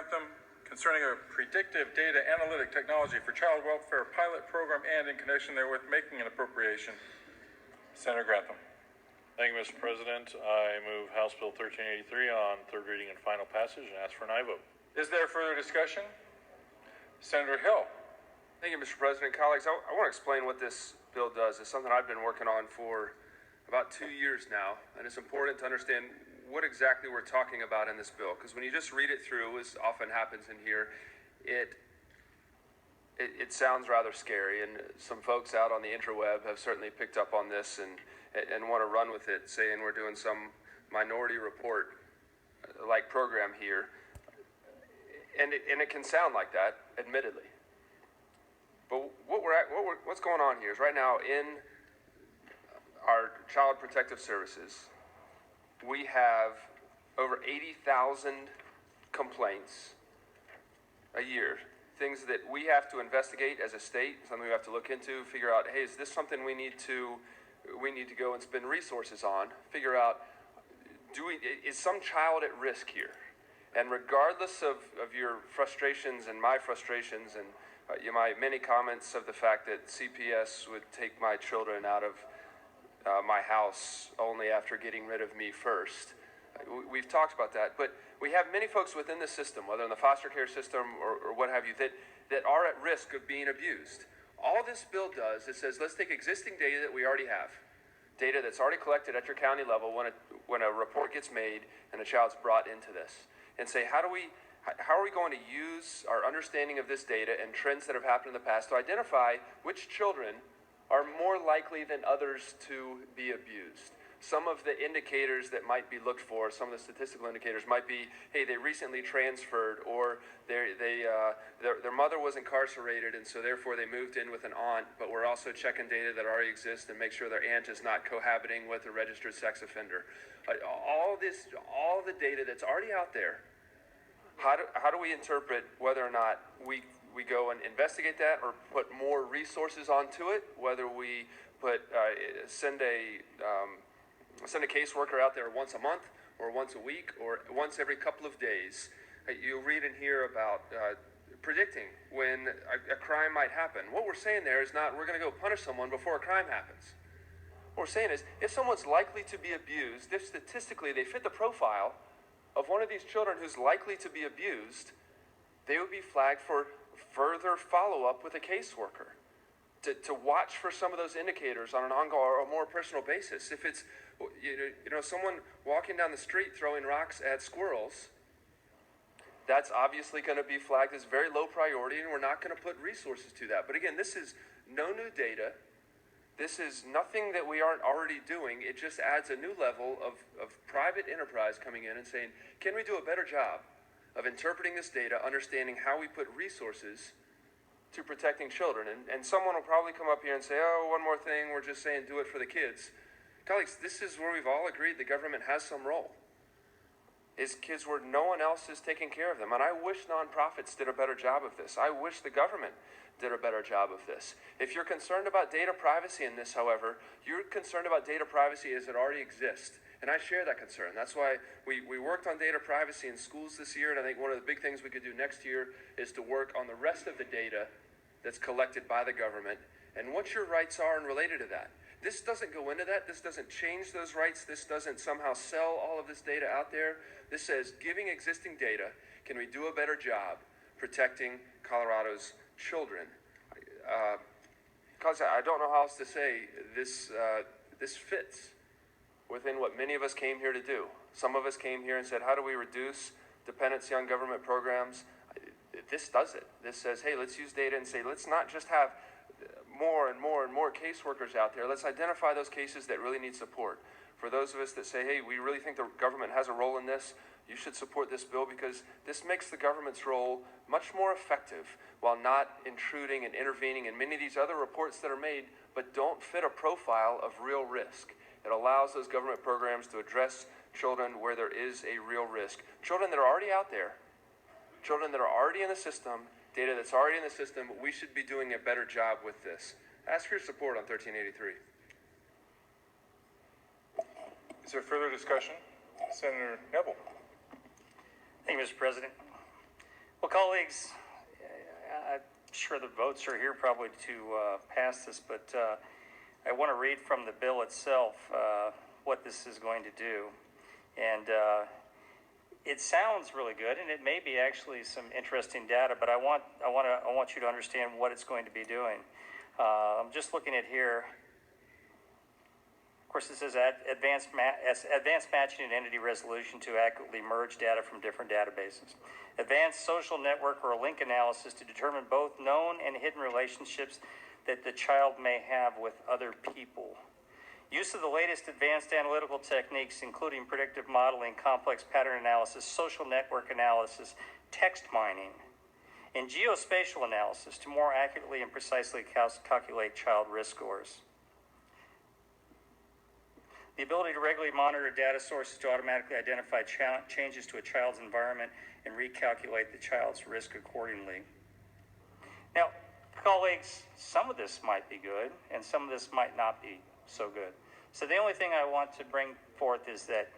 Grantham concerning a predictive data analytic technology for child welfare pilot program and in connection therewith making an appropriation. Senator Grantham. Thank you, Mr. President. I move House Bill 1383 on third reading and final passage and ask for an aye vote. Is there further discussion? Senator Hill. Thank you, Mr. President. Colleagues, I want to explain what this bill does. It's something I've been working on for about 2 years now, and it's important to understand what exactly we're talking about in this bill, because when you just read it through, as often happens in here, it sounds rather scary, and some folks out on the interweb have certainly picked up on this and want to run with it, saying we're doing some minority report like program here, and it can sound like that, admittedly. But what's going on here is right now in our Child Protective Services, we have over 80,000 complaints a year, things that we have to investigate as a state, something we have to look into, figure out, hey, is this something we need to go and spend resources on, figure out, is some child at risk here? And regardless of your frustrations and my frustrations and my many comments of the fact that CPS would take my children out of my house only after getting rid of me first. We've talked about that, but we have many folks within the system, whether in the foster care system or what have you, that are at risk of being abused. All this bill does, it says, let's take existing data that we already have, data that's already collected at your county level when a report gets made and a child's brought into this, and say, how are we going to use our understanding of this data and trends that have happened in the past to identify which children are more likely than others to be abused. Some of the indicators that might be looked for, some of the statistical indicators might be, hey, they recently transferred, or their mother was incarcerated and so therefore they moved in with an aunt, but we're also checking data that already exists and make sure their aunt is not cohabiting with a registered sex offender. All the data that's already out there, how do we interpret whether or not we go and investigate that or put more resources onto it, whether we send a caseworker out there once a month or once a week or once every couple of days. You'll read and hear about predicting when a crime might happen. What we're saying there is not we're going to go punish someone before a crime happens. What we're saying is if someone's likely to be abused, if statistically they fit the profile of one of these children who's likely to be abused, they would be flagged for further follow-up with a caseworker to watch for some of those indicators on an ongoing or a more personal basis. If it's someone walking down the street throwing rocks at squirrels, that's obviously going to be flagged as very low priority, and we're not going to put resources to that. But again, this is no new data. This is nothing that we aren't already doing. It just adds a new level of private enterprise coming in and saying, can we do a better job of interpreting this data, understanding how we put resources to protecting children? And someone will probably come up here and say, oh, one more thing, we're just saying do it for the kids. Colleagues, this is where we've all agreed the government has some role. Is kids where no one else is taking care of them. And I wish nonprofits did a better job of this. I wish the government did a better job of this. If you're concerned about data privacy in this, however, you're concerned about data privacy as it already exists. And I share that concern. That's why we worked on data privacy in schools this year, and I think one of the big things we could do next year is to work on the rest of the data that's collected by the government and what your rights are and related to that. This doesn't go into that. This doesn't change those rights. This doesn't somehow sell all of this data out there. This says, giving existing data, can we do a better job protecting Colorado's children? Because I don't know how else to say this fits within what many of us came here to do. Some of us came here and said, how do we reduce dependency on government programs? This does it. This says, hey, let's use data and say, let's not just have more and more and more caseworkers out there. Let's identify those cases that really need support. For those of us that say, hey, we really think the government has a role in this, you should support this bill because this makes the government's role much more effective while not intruding and intervening in many of these other reports that are made but don't fit a profile of real risk. It allows those government programs to address children where there is a real risk. Children that are already out there, children that are already in the system, data that's already in the system, we should be doing a better job with this. Ask for your support on 1383. Is there further discussion? Senator Neville. Thank you, Mr. President. Well, colleagues, I'm sure the votes are here probably to pass this, but I want to read from the bill itself what this is going to do. And it sounds really good, and it may be actually some interesting data, but I want you to understand what it's going to be doing. I'm just looking at here. Of course, it says advanced matching and entity resolution to accurately merge data from different databases. Advanced social network or link analysis to determine both known and hidden relationships that the child may have with other people. Use of the latest advanced analytical techniques, including predictive modeling, complex pattern analysis, social network analysis, text mining, and geospatial analysis to more accurately and precisely calculate child risk scores. The ability to regularly monitor data sources to automatically identify changes to a child's environment and recalculate the child's risk accordingly. Now, colleagues, some of this might be good, and some of this might not be so good. So the only thing I want to bring forth is that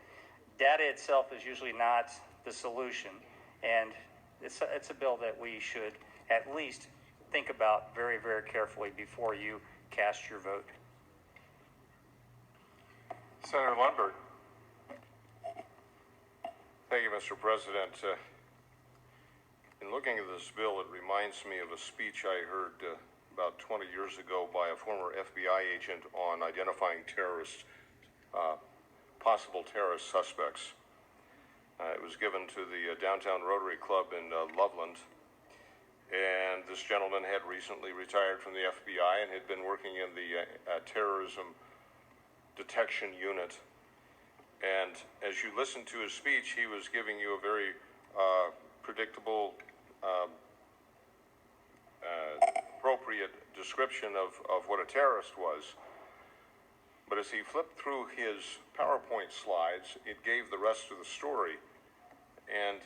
data itself is usually not the solution, and it's a bill that we should at least think about very, very carefully before you cast your vote. Senator Lundberg. Thank you, Mr. President. In looking at this bill, it reminds me of a speech I heard about 20 years ago by a former FBI agent on identifying terrorists, possible terrorist suspects. It was given to the Downtown Rotary Club in Loveland, and this gentleman had recently retired from the FBI and had been working in the terrorism detection unit. And as you listened to his speech, he was giving you a very predictable, appropriate description of what a terrorist was. But as he flipped through his PowerPoint slides, it gave the rest of the story. And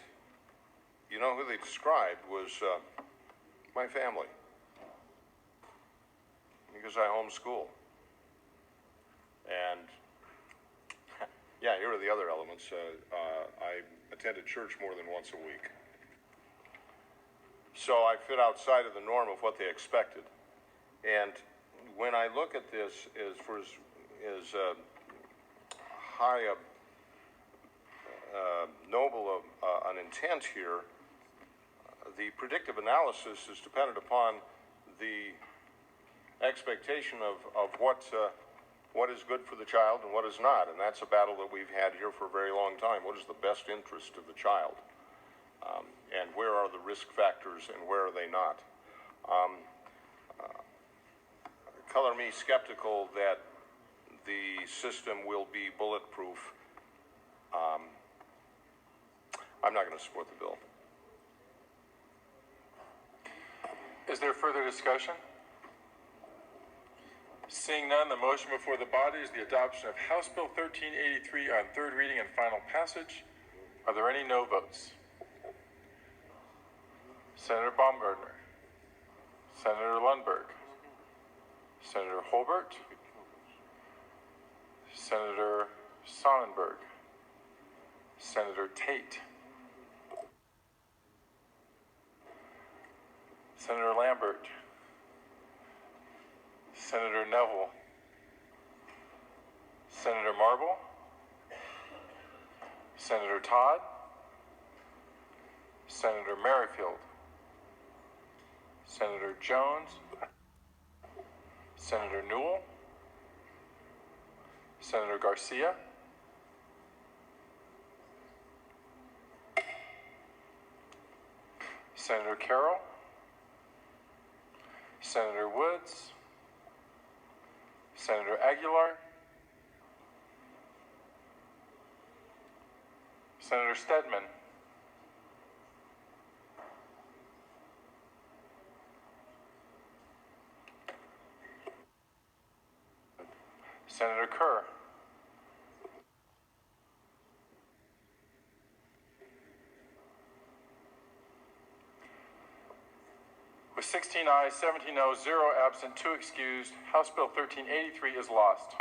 you know who they described was my family, because I homeschool. And yeah, here are the other elements. I attended church more than once a week. So I fit outside of the norm of what they expected. And when I look at this as high noble an intent here, the predictive analysis is dependent upon the expectation of what is good for the child and what is not. And that's a battle that we've had here for a very long time. What is the best interest of the child? And where are the risk factors and where are they not? Color me skeptical that the system will be bulletproof. I'm not going to support the bill. Is there further discussion? Seeing none, the motion before the body is the adoption of House Bill 1383 on third reading and final passage. Are there any no votes? Senator Baumgartner, Senator Lundberg, Senator Holbert, Senator Sonnenberg, Senator Tate, Senator Lambert, Senator Neville, Senator Marble, Senator Todd, Senator Merrifield, Senator Jones, Senator Newell, Senator Garcia, Senator Carroll, Senator Woods, Senator Aguilar, Senator Stedman, Senator Kerr, with 16 ayes, 17 noes, 0 absent, 2 excused, House Bill 1383 is lost.